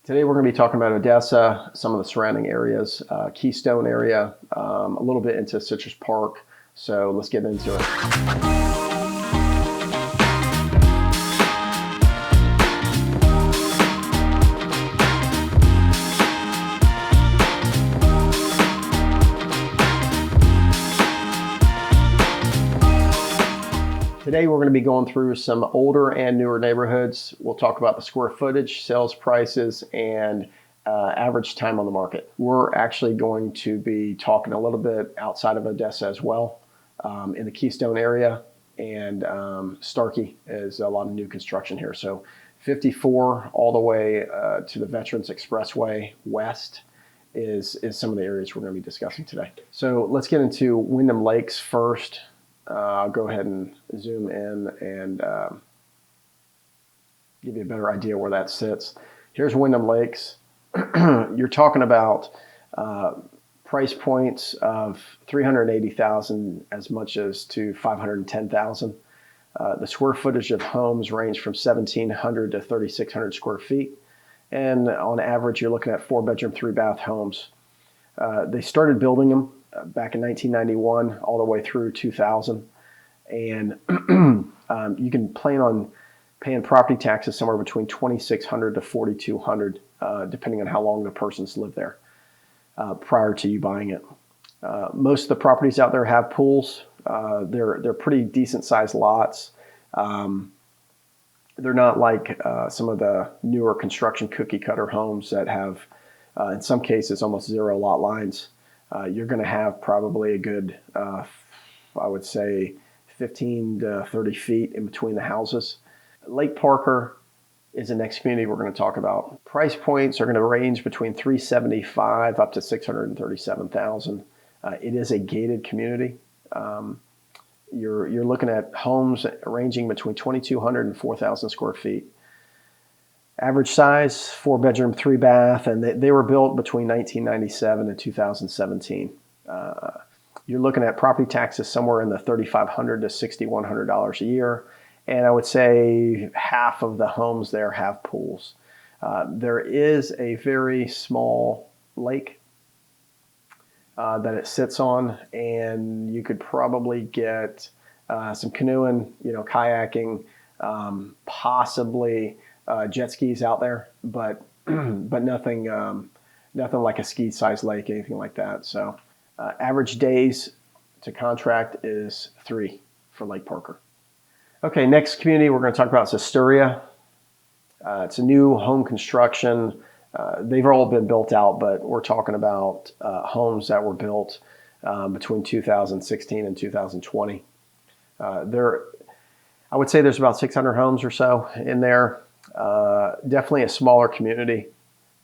Today we're going to be talking about Odessa, some of the surrounding areas, Keystone area, a little bit into Citrus Park. So let's get into it. Today we're going to be going through some older and newer neighborhoods. We'll talk about the square footage, sales prices, and average time on the market. We're actually going to be talking a little bit outside of Odessa as well, in the Keystone area, and Starkey is a lot of new construction here. So 54 all the way to the Veterans Expressway west is some of the areas we're going to be discussing today. So let's get into Wyndham Lakes first. I'll go ahead and zoom in and give you a better idea where that sits. Here's Wyndham Lakes. You're talking about price points of $380,000 as much as to $510,000. The square footage of homes range from 1,700 to 3,600 square feet. And on average, you're looking at 4-bedroom, 3-bath homes. They started building them back in 1991 all the way through 2000, and you can plan on paying property taxes somewhere between $2,600 to $4,200 depending on how long the person's lived there prior to you buying it. Most of the properties out there have pools. They're pretty decent sized lots. They're not like some of the newer construction cookie cutter homes that have in some cases almost zero lot lines. You're going to have probably a good, I would say, 15 to 30 feet in between the houses. Lake Parker is the next community we're going to talk about. Price points are going to range between $375,000 up to $637,000. It is a gated community. You're looking at homes ranging between 2,200 and 4,000 square feet. Average size, 4-bedroom, 3-bath, and they were built between 1997 and 2017. You're looking at property taxes somewhere in the $3,500 to $6,100 a year, and I would say half of the homes there have pools. There is a very small lake that it sits on, and you could probably get some canoeing, kayaking, possibly jet skis out there, but nothing like a ski-sized lake, anything like that. So average days to contract is 3 for Lake Parker. Okay, next community we're going to talk about is Asturia. It's a new home construction. They've all been built out, but we're talking about homes that were built between 2016 and 2020. I would say there's about 600 homes or so in there. Definitely a smaller community.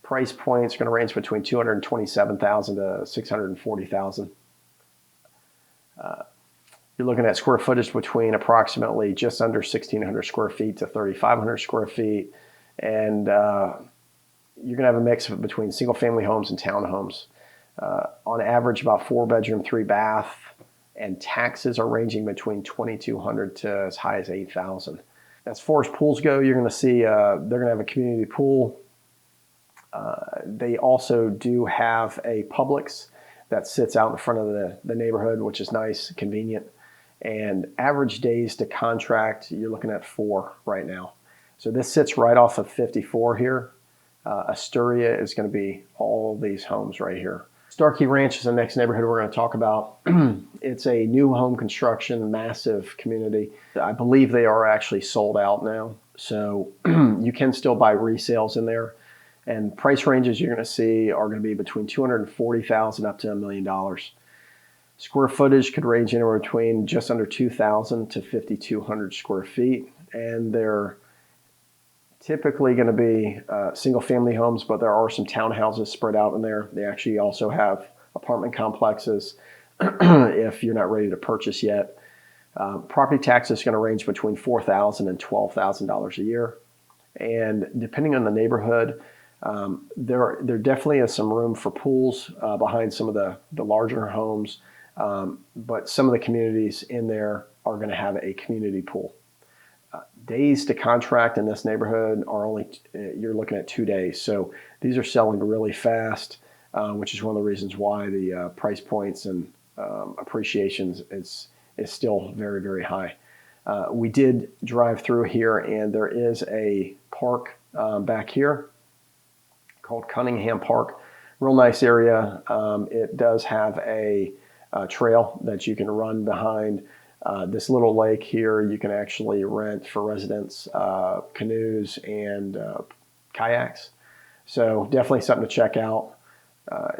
Price points are going to range between $227,000 to $640,000. You're looking at square footage between approximately just under 1,600 square feet to 3,500 square feet, and you're going to have a mix of between single-family homes and townhomes. On average, about 4-bedroom, 3-bath, and taxes are ranging between $2,200 to as high as $8,000. As far as pools go, you're going to see they're going to have a community pool. They also do have a Publix that sits out in front of the neighborhood, which is nice, convenient. And average days to contract, you're looking at 4 right now. So this sits right off of 54 here. Asturia is going to be all these homes right here. Starkey Ranch is the next neighborhood we're going to talk about. It's a new home construction, massive community. I believe they are actually sold out now. So you can still buy resales in there. And price ranges you're going to see are going to be between $240,000 up to $1 million. Square footage could range anywhere between just under 2,000 to 5,200 square feet. And they're typically going to be single-family homes, but there are some townhouses spread out in there. They actually also have apartment complexes if you're not ready to purchase yet. Property tax is going to range between $4,000 and $12,000 a year. And depending on the neighborhood, there definitely is some room for pools behind some of the larger homes, but some of the communities in there are going to have a community pool. Days to contract in this neighborhood are only, you're looking at 2 days. So these are selling really fast, which is one of the reasons why the price points and appreciations is still very, very high. We did drive through here, and there is a park back here called Cunningham Park. Real nice area. It does have a trail that you can run behind this little lake here. You can actually rent for residents canoes and kayaks. So definitely something to check out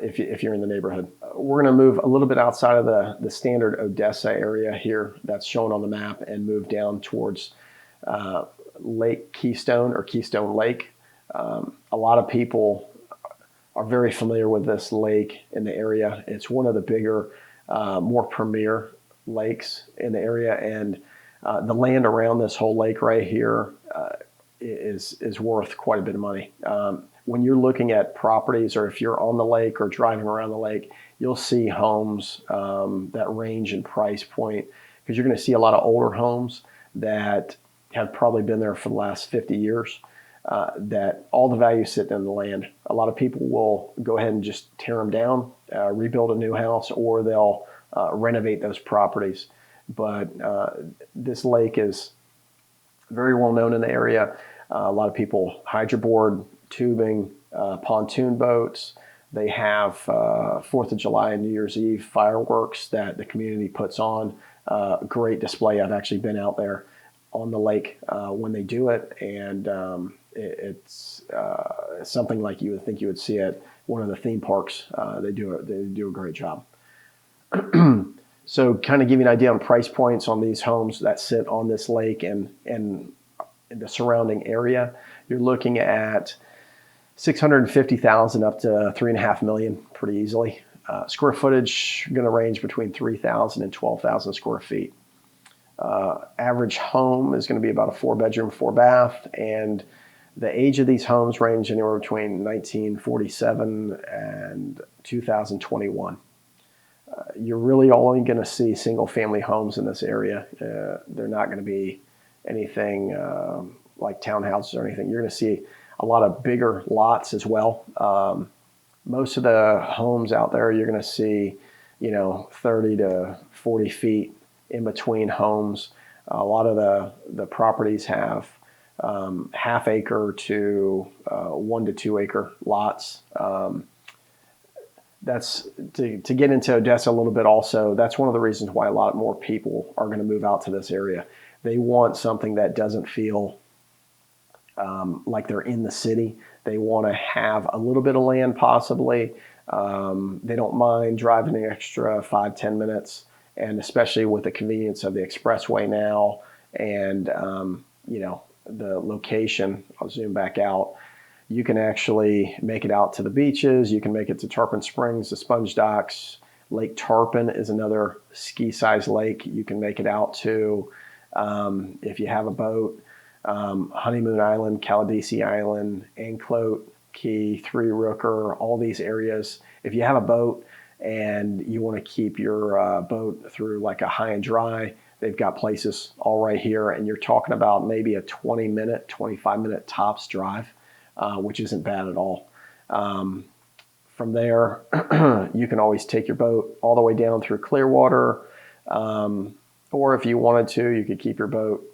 if you're in the neighborhood. We're going to move a little bit outside of the standard Odessa area here that's shown on the map and move down towards Lake Keystone or Keystone Lake. A lot of people are very familiar with this lake in the area. It's one of the bigger, more premier lakes in the area, and the land around this whole lake right here is worth quite a bit of money. When you're looking at properties, or if you're on the lake or driving around the lake, you'll see homes that range in price point, because you're going to see a lot of older homes that have probably been there for the last 50 years. That all the value sitting in the land. A lot of people will go ahead and just tear them down, rebuild a new house, or they'll renovate those properties. But this lake is very well known in the area. A lot of people hydroboard, tubing, pontoon boats. They have 4th of July and New Year's Eve fireworks that the community puts on. Great display. I've actually been out there on the lake when they do it, and it's something like you would think you would see at one of the theme parks. They do a great job. So kind of give you an idea on price points on these homes that sit on this lake and the surrounding area. You're looking at $650,000 up to $3.5 million pretty easily. Square footage going to range between 3,000 and 12,000 square feet. Average home is going to be about a 4-bedroom, 4-bath, and the age of these homes range anywhere between 1947 and 2021. You're really only going to see single-family homes in this area. They're not going to be anything like townhouses or anything. You're going to see a lot of bigger lots as well. Most of the homes out there, you're going to see, 30 to 40 feet in between homes. A lot of the properties have half-acre to 1 to 2 acre lots. That's to get into Odessa a little bit also. That's one of the reasons why a lot more people are going to move out to this area. They want something that doesn't feel like they're in the city. They want to have a little bit of land possibly. They don't mind driving an extra 5-10 minutes, and especially with the convenience of the expressway now and the location. I'll zoom back out. You can actually make it out to the beaches. You can make it to Tarpon Springs, the Sponge Docks. Lake Tarpon is another ski-sized lake you can make it out to if you have a boat. Honeymoon Island, Caladesi Island, Anclote, Key, Three Rooker, all these areas. If you have a boat and you want to keep your boat through like a high and dry, they've got places all right here, and you're talking about maybe a 20-minute, 25-minute tops drive, which isn't bad at all. From there, you can always take your boat all the way down through Clearwater, or if you wanted to, you could keep your boat,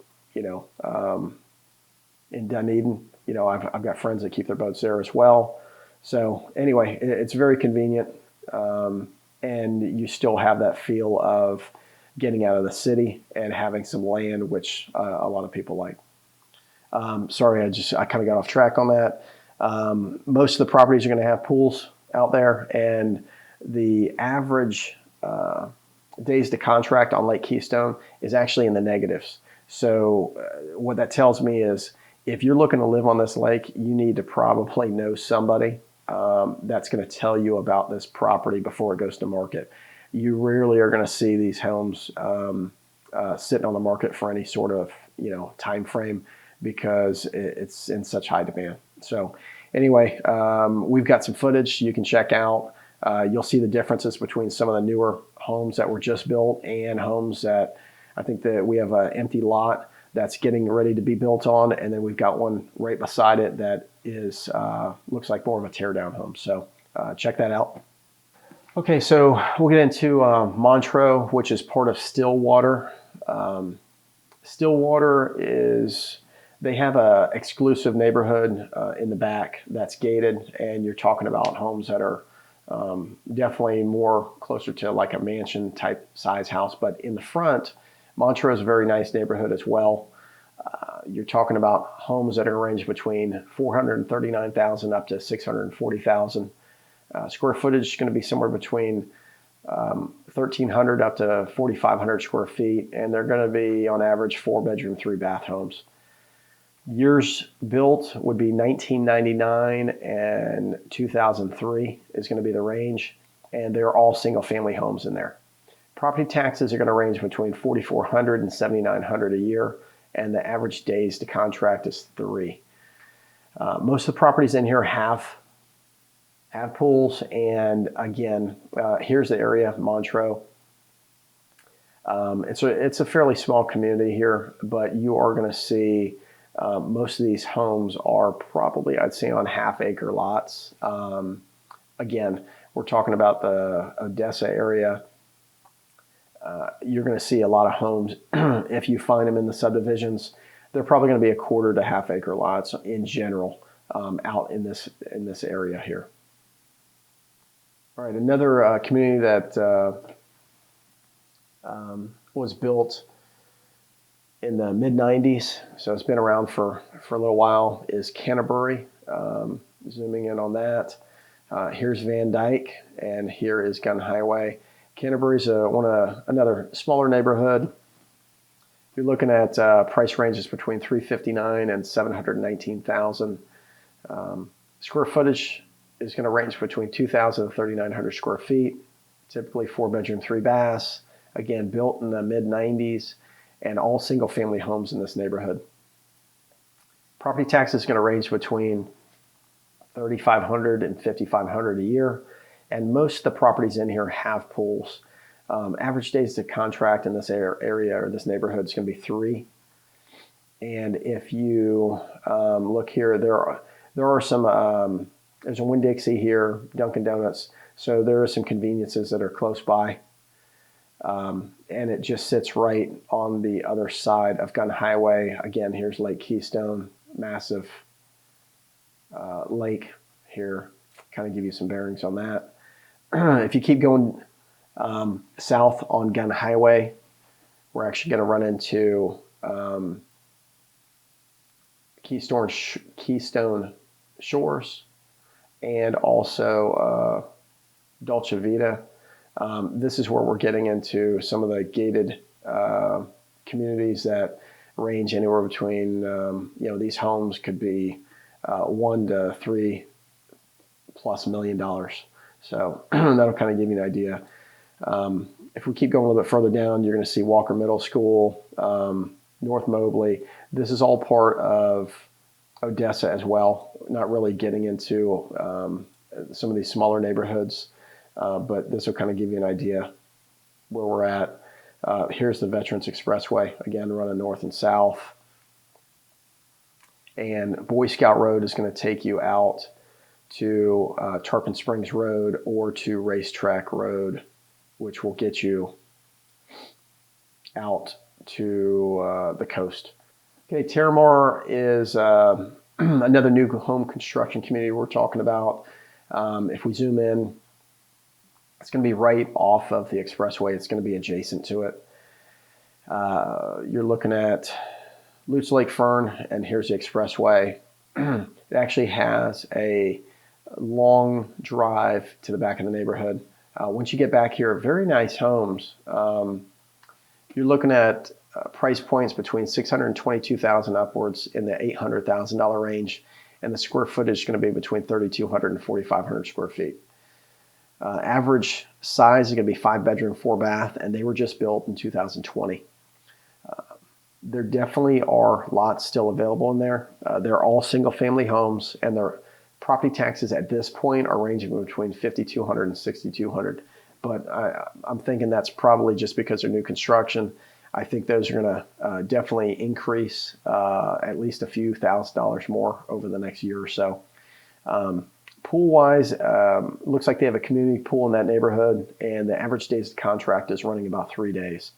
in Dunedin. I've got friends that keep their boats there as well. So anyway, it's very convenient, and you still have that feel of getting out of the city and having some land, which a lot of people like. Sorry, I kind of got off track on that. Most of the properties are going to have pools out there, and the average days to contract on Lake Keystone is actually in the negatives. So what that tells me is if you're looking to live on this lake, you need to probably know somebody that's going to tell you about this property before it goes to market. You rarely are going to see these homes sitting on the market for any sort of time frame, because it's in such high demand. So anyway, we've got some footage you can check out. You'll see the differences between some of the newer homes that were just built and homes that I think that we have an empty lot that's getting ready to be built on, and then we've got one right beside it that is looks like more of a tear-down home. So check that out. Okay, so we'll get into Montreux, which is part of Stillwater. Stillwater they have a exclusive neighborhood in the back that's gated, and you're talking about homes that are definitely more closer to like a mansion type size house. But in the front, Montreux is a very nice neighborhood as well. You're talking about homes that are ranged between 439,000 up to 640,000. Square footage is going to be somewhere between 1,300 up to 4,500 square feet, and they're going to be on average 4-bedroom, 3-bath homes. Years built would be 1999 and 2003 is going to be the range, and they're all single-family homes in there. Property taxes are going to range between $4,400 and $7,900 a year, and the average days to contract is 3. Most of the properties in here have pools, and again, here's the area, Montreux. It's a fairly small community here, but you are going to see most of these homes are probably, I'd say, on half-acre lots. Again, we're talking about the Odessa area. You're going to see a lot of homes, if you find them in the subdivisions, they're probably going to be 1/4 to half-acre lots in general out in this area here. All right, another community that was built in the mid-90s, so it's been around for a little while, is Canterbury. Zooming in on that. Here's Van Dyke, and here is Gun Highway. Canterbury's another smaller neighborhood. You're looking at price ranges between $359,000 and $719,000. Square footage is going to range between 2,000 and 3,900 square feet. Typically 4-bedroom, 3 baths. Again, built in the mid-90s, and all single-family homes in this neighborhood. Property tax is going to range between $3,500 and $5,500 a year, and most of the properties in here have pools. Average days to contract in this area or this neighborhood is going to be 3. And if you look here, there are some. There's a Winn-Dixie here, Dunkin' Donuts. So there are some conveniences that are close by. And it just sits right on the other side of Gun Highway. Again, here's Lake Keystone, massive lake here. Kind of give you some bearings on that. If you keep going south on Gun Highway, we're actually going to run into Keystone Shores and also Dolce Vita. This is where we're getting into some of the gated communities that range anywhere between, these homes could be $1 to $3+ million. So that'll kind of give you an idea. If we keep going a little bit further down, you're going to see Walker Middle School, North Mobley. This is all part of Odessa as well. Not really getting into some of these smaller neighborhoods. But this will kind of give you an idea where we're at. Here's the Veterans Expressway, again, running north and south. And Boy Scout Road is going to take you out to Tarpon Springs Road or to Racetrack Road, which will get you out to the coast. Okay, Tarramor is another new home construction community we're talking about. If we zoom in, it's going to be right off of the expressway. It's going to be adjacent to it. You're looking at Lutz Lake Fern, and here's the expressway. It actually has a long drive to the back of the neighborhood. Once you get back here, very nice homes. You're looking at price points between $622,000 upwards in the $800,000 range, and the square footage is going to be between 3,200 and 4,500 square feet. Average size is going to be 5-bedroom, 4-bath, and they were just built in 2020. There definitely are lots still available in there. They're all single-family homes, and their property taxes at this point are ranging between $5,200 and $6,200. But I'm thinking that's probably just because they're new construction. I think those are going to definitely increase at least a few $1,000s more over the next year or so. Pool-wise, looks like they have a community pool in that neighborhood, and the average days of contract is running about 3 days.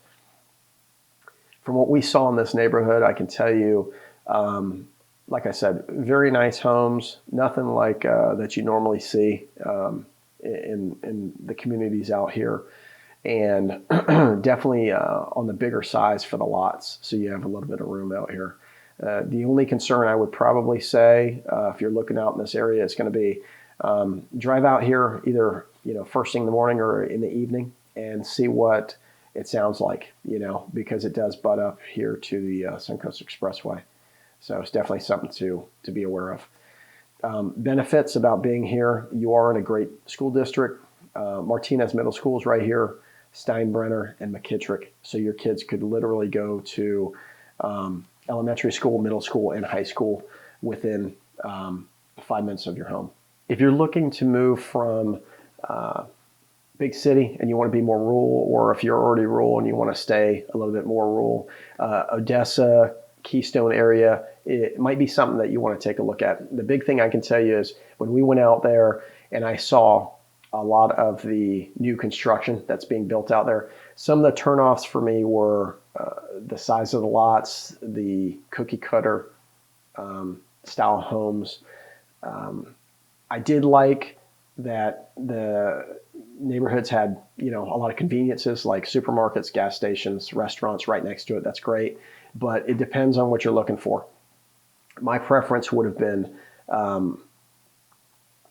From what we saw in this neighborhood, I can tell you, like I said, very nice homes, nothing like that you normally see in the communities out here, and definitely on the bigger size for the lots, so you have a little bit of room out here. The only concern I would probably say, if you're looking out in this area, is going to be drive out here either first thing in the morning or in the evening and see what it sounds like, because it does butt up here to the Suncoast Expressway. So it's definitely something to be aware of. Benefits about being here: you are in a great school district. Martinez Middle School is right here, Steinbrenner and McKittrick. So your kids could literally go to elementary school, middle school, and high school within 5 minutes of your home. If you're looking to move from big city and you want to be more rural, or if you're already rural and you want to stay a little bit more rural, Odessa, Keystone area, it might be something that you want to take a look at. The big thing I can tell you is when we went out there and I saw a lot of the new construction that's being built out there, some of the turnoffs for me were the size of the lots, the cookie cutter style homes. I did like that the neighborhoods had, a lot of conveniences like supermarkets, gas stations, restaurants right next to it. That's great, but it depends on what you're looking for. My preference would have been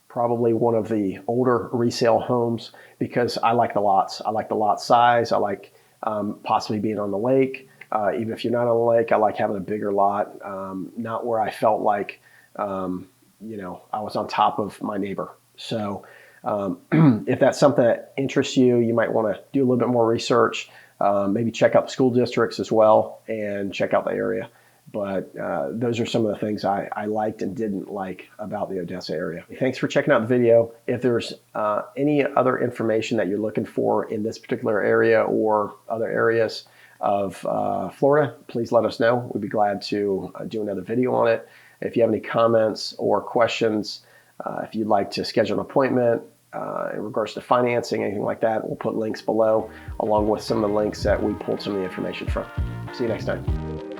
probably one of the older resale homes, because I like the lots. I like the lot size. I like possibly being on the lake. Even if you're not on the lake, I like having a bigger lot, not where I felt like, I was on top of my neighbor. So if that's something that interests you, you might want to do a little bit more research, maybe check out the school districts as well and check out the area. But those are some of the things I liked and didn't like about the Odessa area. Thanks for checking out the video. If there's any other information that you're looking for in this particular area or other areas of Florida, please let us know. We'd be glad to do another video on it. If you have any comments or questions, if you'd like to schedule an appointment in regards to financing, anything like that, we'll put links below along with some of the links that we pulled some of the information from. See you next time.